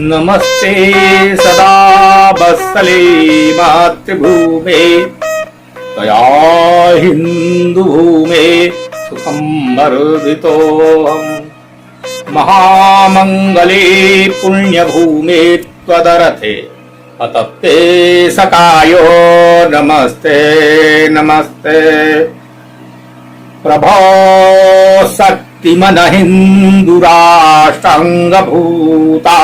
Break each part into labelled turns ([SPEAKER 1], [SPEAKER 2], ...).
[SPEAKER 1] नमस्ते सदा वत्सले मातृभूमे त्वया हिन्दुभूमे सुखं वर्धितोऽहम्। महामङ्गले पुण्यभूमे त्वदरथे अतप्ते सकायो नमस्ते नमस्ते। प्रभो शक्तिमन हिन्दुराष्ट्राङ्गभूता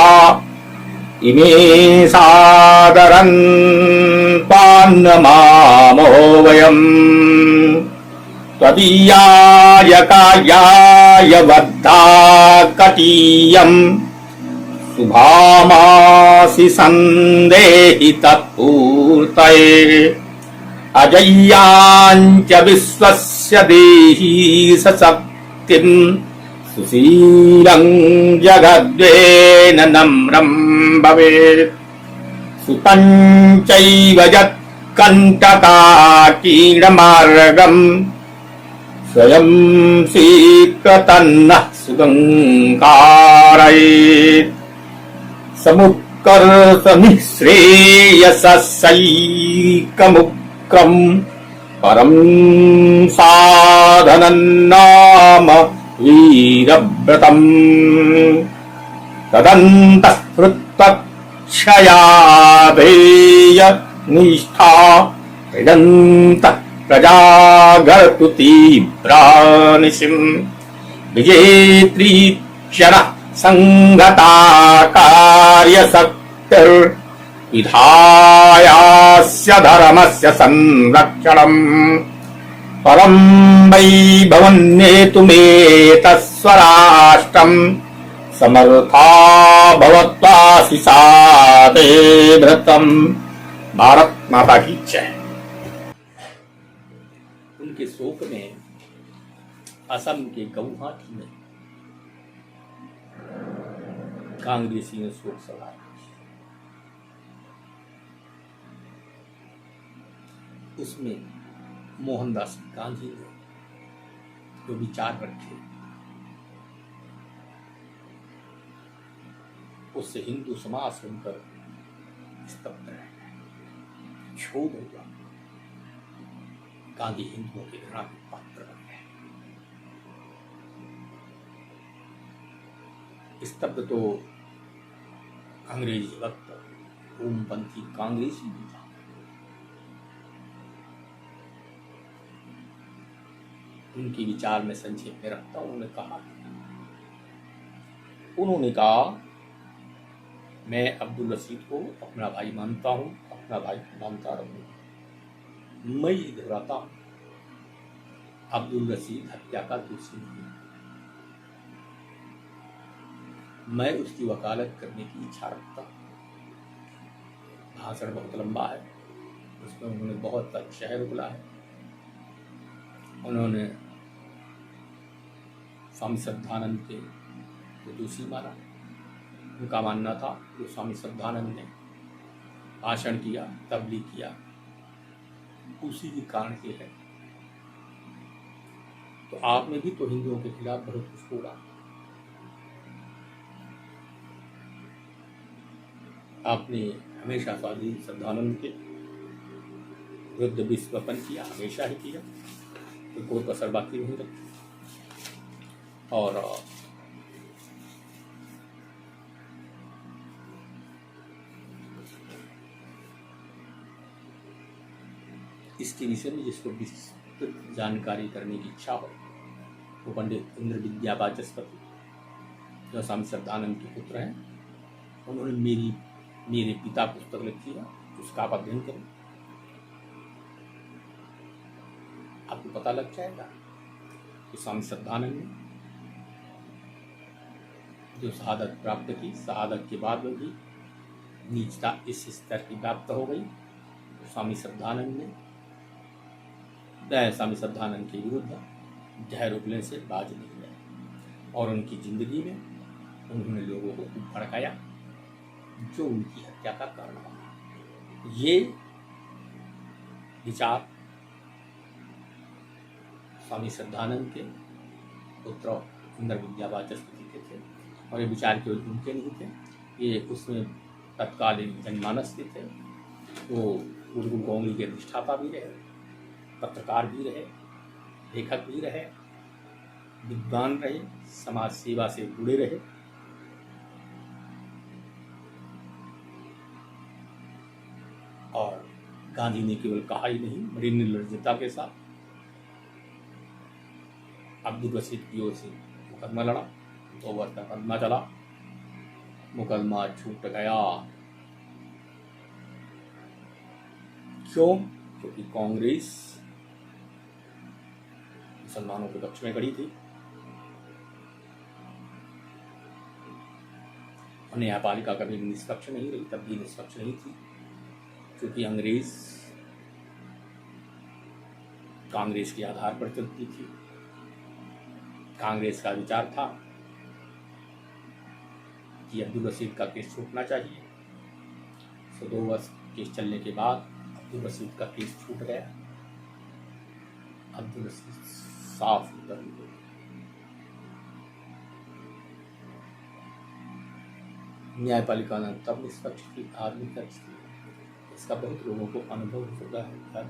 [SPEAKER 1] इमे सादरन् पान्नमामो वयम्। त्वदीयाय कायाय बद्धाकटीयम् शुभामासि सन्देहि तत्पूर्तये। अजय्याञ्च विश्वस्य देहि सशक्तिम् सुशीलं जगद्वेन नम्रं भवेत्। सुतं चैव यत्कण्टकाकीर्णमार्गम् स्वयं स्वीकृतन्नः सुगङ्कारयेत्। समुत्कर्षनिःश्रेयसैकमुक्रम् परं साधनं नाम वीरव्रतम्। तदन्तः हृत्तक्षयादेय निष्ठा हृदन्तः प्रजागर्तु तीव्रानिशिम्। विजेत्री क्षणः संगता कार्यशक्तिर्विधायास्य धर्मस्य संरक्षणम्। परं वैभवन्नेतुमेतत्स्वराष्ट्रम् समर्था भवत्वासि साते भृतम्। भारत माता की जय। उनके शोक में असम के गौहाटी में कांग्रेसी ने शोक सभा की। उसमें मोहनदास गांधी ने जो विचार रखे उससे हिंदू समाज सुनकर स्तब्ध रह गए, क्षोभ हुआ। गांधी हिंदुओं के घृणा के पात्र बन गए। स्तब्ध तो अंग्रेजी वक्त ओमपंथी कांग्रेसी भी था। उनके विचार में संक्षेप में रखता हूं। उन्होंने कहा मैं अब्दुल रशीद को अपना भाई मानता हूं, अपना भाई मानता रहूंगा। मैं ये दोहराता हूं, अब्दुल रशीद हत्या का दोषी नहीं। मैं उसकी वकालत करने की इच्छा रखता हूं। भाषण बहुत लंबा है, उसमें उन्होंने बहुत शहर बोला है। उन्होंने स्वामी श्रद्धानंद के को दोषी माना। उनका मानना था कि स्वामी श्रद्धानंद ने भाषण किया, तबलीग किया, उसी के कारण से है। तो आप में भी तो हिंदुओं के खिलाफ बहुत कुछ होगा। आपने हमेशा स्वामी श्रद्धानंद के विरुद्ध विश्वपन किया, हमेशा ही किया, तो कोई कसर बाकी नहीं रखी। और इसके विषय में जिसको विस्तृत जानकारी करने की इच्छा हो वो पंडित इंद्र विद्या वाचस्पति जो स्वामी श्रद्धानंद के पुत्र हैं, उन्होंने मेरे पिता पुस्तक लिखी है, उसका आप अध्ययन करें, आपको पता लग जाएगा कि स्वामी श्रद्धानंद ने जो शहादत प्राप्त की, शहादत के बाद में भी नीचता इस स्तर की प्राप्त हो गई। स्वामी श्रद्धानंद ने स्वामी श्रद्धानंद के विरुद्ध जहर उगलने से बाज नहीं गए और उनकी जिंदगी में उन्होंने लोगों को भड़काया जो उनकी हत्या का कारण बना। ये विचार स्वामी श्रद्धानंद के पुत्र इंद्र विद्या वाचस्पति के थे और ये विचार केवल उनके नहीं थे, ये उसमें तत्कालीन जनमानस के थे। वो उर्दू कौमी के अधिष्ठाता भी रहे, पत्रकार भी रहे, लेखक भी रहे, विद्वान रहे, समाज सेवा से जुड़े रहे। और गांधी ने केवल कहा ही नहीं, बड़ी निर्लज्जता के साथ अब्दुल रशीद की ओर से मुकदमा लड़ा। 2 वर्ष का मुकदमा चला, मुकदमा छूट गया। क्यों? क्योंकि कांग्रेस मुसलमानों के पक्ष में खड़ी थी और न्यायपालिका कभी निष्पक्ष नहीं रही, तब भी निष्पक्ष नहीं थी, क्योंकि अंग्रेज कांग्रेस के आधार पर चलती थी। कांग्रेस का विचार था कि अब्दुल रशीद का केस छूटना चाहिए। 2 वर्ष केस चलने के बाद अब्दुल रशीद का केस छूट गया। अब्दुल रशीद साफ उतर गए। न्यायपालिका ने तब निष्पक्ष थी, आदमी तक थी। इसका बहुत लोगों को अनुभव होता है।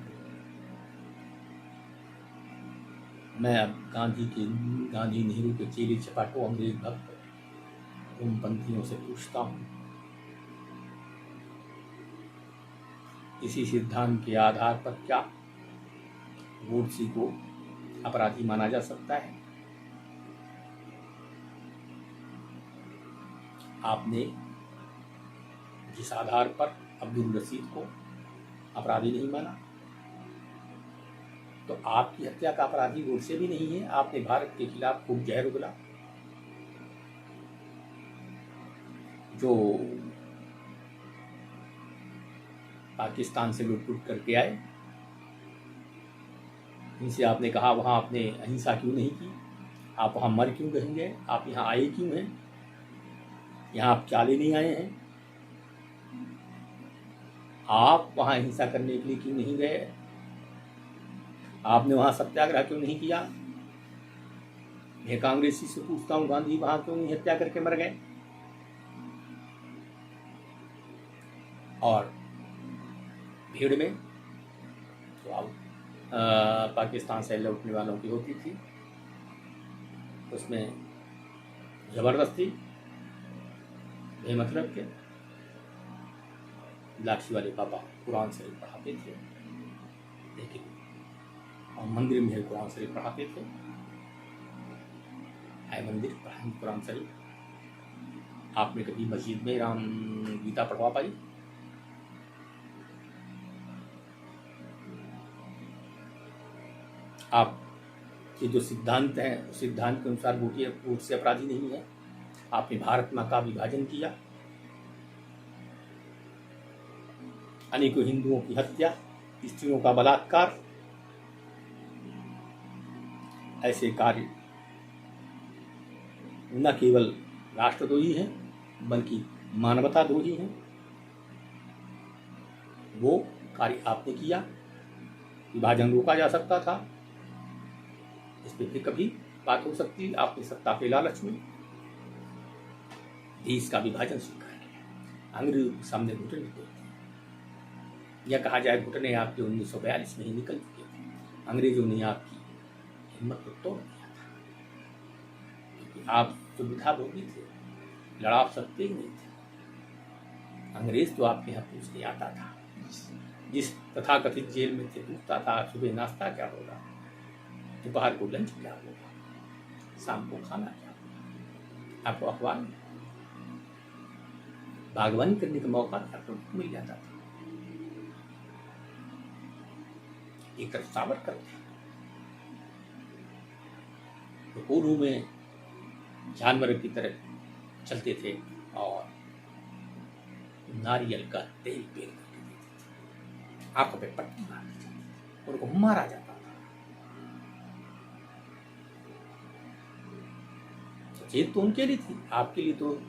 [SPEAKER 1] मैं अब गांधी नेहरू के चेले चपाटों अंग्रेज भक्त उन पंथियों से पूछता हूँ, इसी सिद्धांत के आधार पर क्या गोडसे को अपराधी माना जा सकता है? आपने जिस आधार पर अब्दुल रशीद को अपराधी नहीं माना, तो आपकी हत्या का अपराधी गोडसे भी नहीं है। आपने भारत के खिलाफ खूब जहर उगला, जो पाकिस्तान से लुट करके आए, इनसे आपने कहा वहां आपने अहिंसा क्यों नहीं की? आप वहां मर क्यों कहेंगे? आप यहाँ आए क्यों हैं? यहाँ आप क्या लेने आए हैं? आप वहां हिंसा करने के लिए क्यों नहीं गए? आपने वहां सत्याग्रह क्यों नहीं किया? मैं कांग्रेसी से पूछता हूं, गांधी वहां क्यों नहीं हत्या करके मर गए? और भीड़ में तो अब पाकिस्तान से लौटने वालों की होती थी, उसमें जबरदस्ती बेमतलब के लाठी वाले पापा कुरान शरीफ पढ़ाते थे, लेकिन और मंदिर में कुरान शरीफ पढ़ाते थे। है मंदिर पढ़ाएं कुरान शरीफ। आपने कभी मस्जिद में राम गीता पढ़वा पाई? आप ये जो सिद्धांत है, उस सिद्धांत के अनुसार गोडसे अपराधी नहीं है। आपने भारत माँ का विभाजन किया, अनेकों हिंदुओं की हत्या, स्त्रियों का बलात्कार, ऐसे कार्य न केवल राष्ट्रद्रोही हैं बल्कि मानवताद्रोही हैं। वो कार्य आपने किया। विभाजन रोका जा सकता था, इस पर भी कभी बात हो सकती। आपने सत्ता के लालच में देश का विभाजन स्वीकार किया, अंग्रेजों के सामने घुटने तोड़ दिए। यह कहा जाए घुटने आपके 1942 में ही निकल चुके थे। अंग्रेजों ने आपकी हिम्मत को तोड़ दिया था, क्योंकि आप सुविधा भोगी थे, लड़ा सकते ही नहीं थे। अंग्रेज तो आपके यहाँ पूछने आता था, जिस तथाकथित जेल में थे पूछता था सुबह नाश्ता क्या होगा, दोपहर को लंच क्या होगा, शाम को खाना क्या होगा। आपको अखबार में बागवानी करने का मौका आपको मिल जाता था। एक तरफ सावरकर थे, तो पूर्व में जानवर की तरह चलते थे और नारियल का तेल पेल करके देते थे, आंखों पे पट्टी मार दी जाती थी, उनको मारा जाता था। जेल तो उनके लिए थी, आपके लिए तो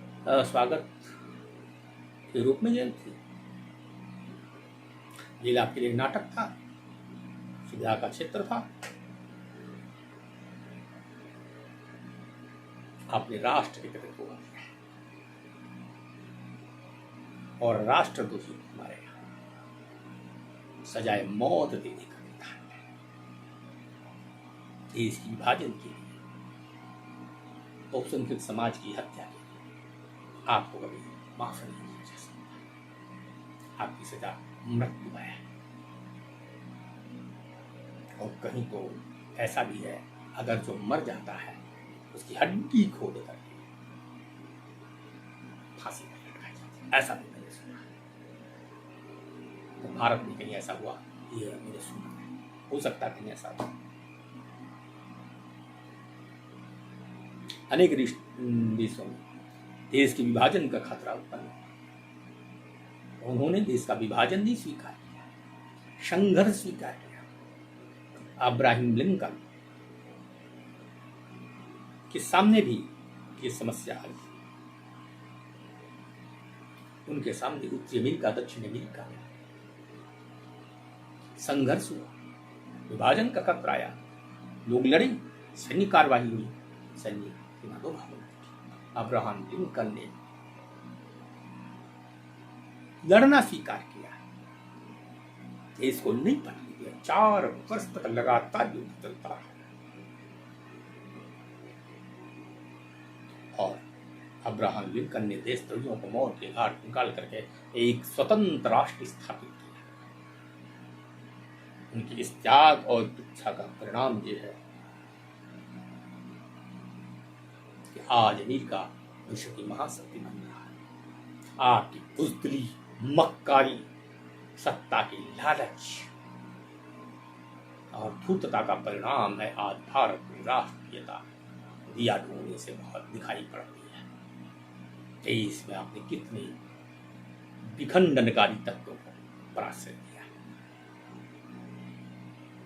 [SPEAKER 1] स्वागत के रूप में जेल थी। जेल आपके लिए नाटक था, सुविधा का क्षेत्र था। आपने राष्ट्र के कदर को दिया, और राष्ट्रद्रोही को हमारे यहाँ सजाए मौत देने का विधान है। देश की विभाजन के लिए, बहुसंख्यक समाज की हत्या के लिए आपको कभी माफ नहीं किया जा सकता। आपकी सजा मृत्यु है। और कहीं तो ऐसा भी है, अगर जो मर जाता है उसकी हड्डी खोद करके फांसी पर लटकाई जाती है, ऐसा भी मैंने सुना है। तो भारत में कहीं ऐसा हुआ, ये मैंने सुना है। हो सकता है कहीं ऐसा हुआ। अनेक देशों में देश के विभाजन का खतरा उत्पन्न हुआ। उन्होंने देश का विभाजन नहीं स्वीकार किया, संघर्ष स्वीकार किया। अब्राहम लिंकन के सामने भी ये समस्या आई। उनके सामने उत्तरी अमेरिका, दक्षिण अमेरिका में संघर्ष हुआ, विभाजन का खतरा आया, लोग लड़े, सैन्य कार्रवाई हुई, सैन्य सेना दो भागों में बटी। अब्राहम लिंकन ने लड़ना स्वीकार किया, देश को नहीं पटने दिया। 4 वर्ष तक लगातार युद्ध चलता रहा और अब्राहम लिंकन ने देशद्रोहियों को मौत के घाट निकाल करके एक स्वतंत्र राष्ट्र स्थापित किया। उनकी इस त्याग और इच्छा का परिणाम ये है कि आज अमेरिका विश्व की महाशक्ति बन रहा है। आपकी बुज़दिली, मक्कारी, सत्ता की लालच और धूर्तता का परिणाम है आज भारत में राष्ट्रीयता दिया ढूंढने से बहुत दिखाई पड़ती है। देश में आपने कितने विखंडनकारी तत्वों को परास्त किया।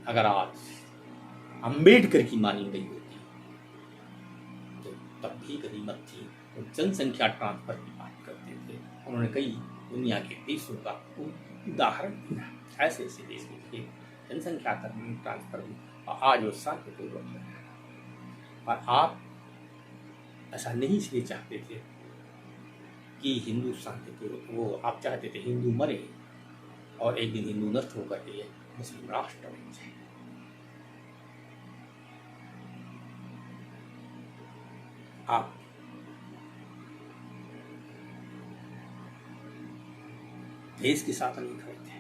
[SPEAKER 1] अगर आज अंबेडकर की मानी गई होती तो तब भी गनीमत थी। वो जनसंख्या ट्रांसफर की बात करते थे। उन्होंने कई दुनिया के देशों का उदाहरण दिया, ऐसे ऐसे देश में थे जनसंख्या ट्रांसफर में, और आज वो शांतिपूर्वक है। और आप ऐसा नहीं इसलिए चाहते थे कि हिंदू शांतिपूर्वक, वो आप चाहते थे हिंदू मरे और एक दिन हिंदू नष्ट होकर के मुस्लिम राष्ट्र बन जाए। आप देश के साथ नहीं खड़े थे,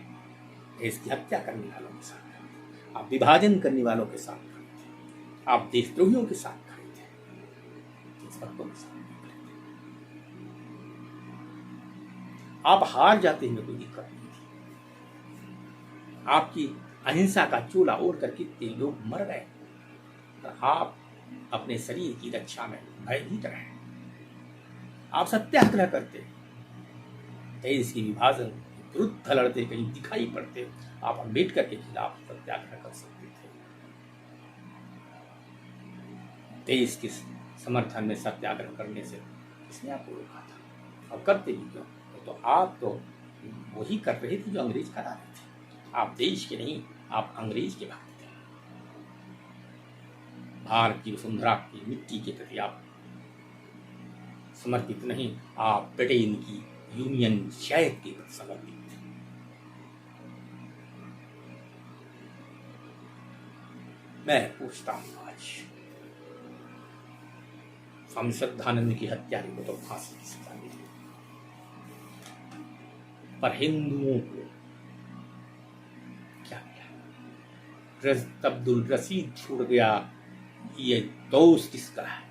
[SPEAKER 1] देश की हत्या करने वालों के साथ खड़े थे, आप विभाजन करने वालों के साथ खड़े थे, आप देशद्रोहियों के साथ खड़े थे, देशभक्तों के साथ खड़े थे। आप हार जाते हैं, कोई दिक्कत नहीं थी। आपकी अहिंसा का चोला ओढ़ कर कितने लोग मर गए, तो आप अपने शरीर की रक्षा में भयभीत रहे। आप सत्याग्रह करते, देश की विभाजन विरुद्ध लड़ते, कहीं दिखाई पड़ते, आप अम्बेडकर के खिलाफ सत्याग्रह कर सकते थे। देश के समर्थन में सत्याग्रह करने से किसने आपको रोका था? और करते भी क्यों? तो आप तो वही कर रहे थे जो अंग्रेज करा रहे थे। आप देश के नहीं, आप अंग्रेज के भक्त थे। भारत की वसुंधरा की मिट्टी के प्रति आप समर्पित नहीं, आप ब्रिटेन की यूनियन जैक के प्रति समर्पित थे। मैं पूछता हूं, आज स्वामी श्रद्धानंद की हत्यारे को तो फांसी की सजा मिली, पर हिंदुओं को क्या मिला? अब्दुल रशीद छूट गया, ये दोस्त किसका है?